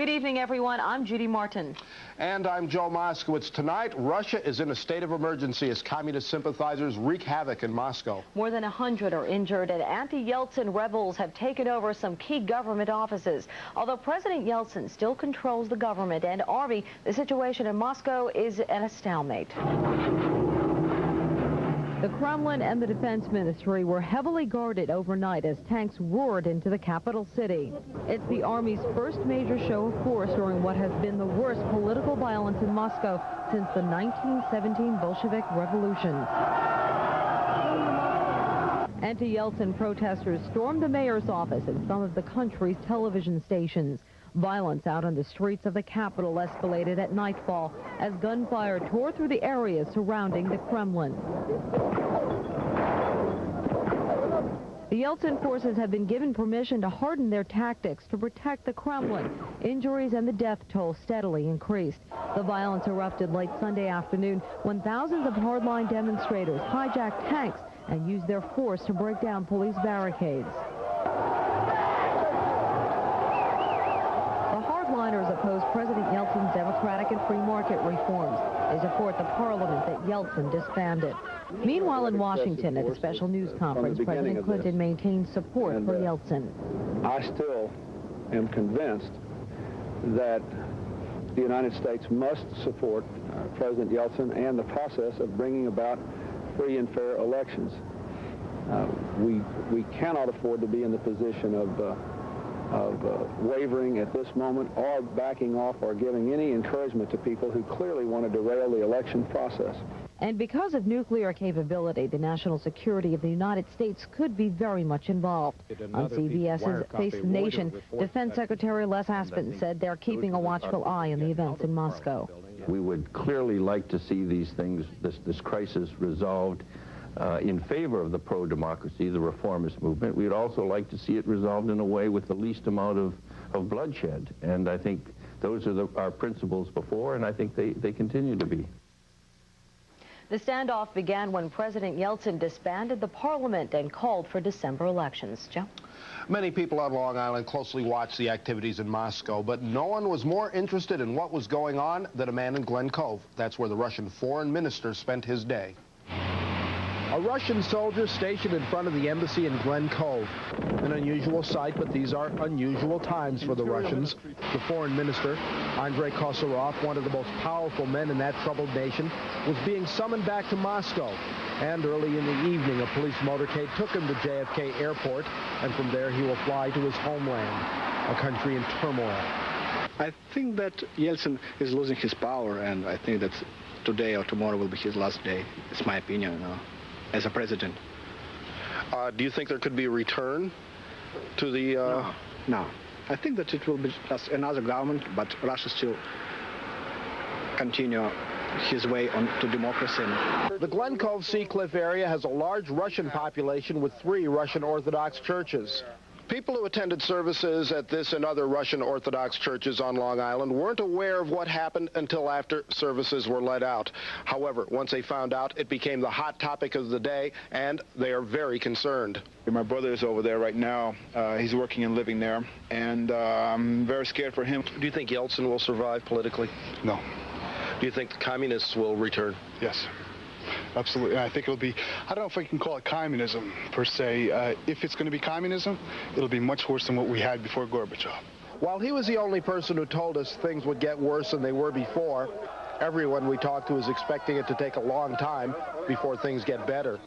Good evening, everyone. I'm Judy Martin. And I'm Joe Moskowitz. Tonight, Russia is in a state of emergency as communist sympathizers wreak havoc in Moscow. More than 100 are injured, and anti-Yeltsin rebels have taken over some key government offices. Although President Yeltsin still controls the government and army, the situation in Moscow is at a stalemate. The Kremlin and the Defense Ministry were heavily guarded overnight as tanks roared into the capital city. It's the Army's first major show of force during what has been the worst political violence in Moscow since the 1917 Bolshevik Revolution. Anti-Yeltsin protesters stormed the mayor's office and some of the country's television stations. Violence out on the streets of the capital escalated at nightfall as gunfire tore through the areas surrounding the Kremlin. The Yeltsin forces have been given permission to harden their tactics to protect the Kremlin. Injuries and the death toll steadily increased. The violence erupted late Sunday afternoon when thousands of hardline demonstrators hijacked tanks and used their force to break down police barricades. Hardliners oppose President Yeltsin's democratic and free market reforms. They support the parliament that Yeltsin disbanded. Meanwhile, in Washington, at a special news conference, President Clinton maintained support for Yeltsin. I still am convinced that the United States must support President Yeltsin and the process of bringing about free and fair elections. We cannot afford to be in the position of wavering at this moment or backing off or giving any encouragement to people who clearly want to derail the election process. And because of nuclear capability, the national security of the United States could be very much involved. On CBS's Face the Nation, Defense Secretary Les Aspin said they're keeping a watchful eye on the events in Moscow. We would clearly like to see these things, this crisis resolved in favor of the pro-democracy, the reformist movement. We'd also like to see it resolved in a way with the least amount of bloodshed. And I think those are our principles before, and I think they continue to be. The standoff began when President Yeltsin disbanded the parliament and called for December elections. Joe? Many people on Long Island closely watched the activities in Moscow, but no one was more interested in what was going on than a man in Glen Cove. That's where the Russian foreign minister spent his day. A Russian soldier stationed in front of the embassy in Glen Cove. An unusual sight, but these are unusual times for the Russians. The foreign minister, Andrei Kosyarov, one of the most powerful men in that troubled nation, was being summoned back to Moscow. And early in the evening, a police motorcade took him to JFK Airport, and from there he will fly to his homeland, a country in turmoil. I think that Yeltsin is losing his power, and I think that today or tomorrow will be his last day. It's my opinion, as a president. Do you think there could be a return to the... No. I think that it will be just another government, but Russia still continue his way on to democracy. The Glen Cove Sea Cliff area has a large Russian population with 3 Russian Orthodox churches. People who attended services at this and other Russian Orthodox churches on Long Island weren't aware of what happened until after services were let out. However, once they found out, it became the hot topic of the day, and they are very concerned. My brother is over there right now. He's working and living there, and I'm very scared for him. Do you think Yeltsin will survive politically? No. Do you think the communists will return? Yes. Absolutely. I think it'll be, I don't know if I can call it communism, per se. If it's going to be communism, it'll be much worse than what we had before Gorbachev. While he was the only person who told us things would get worse than they were before, everyone we talked to is expecting it to take a long time before things get better.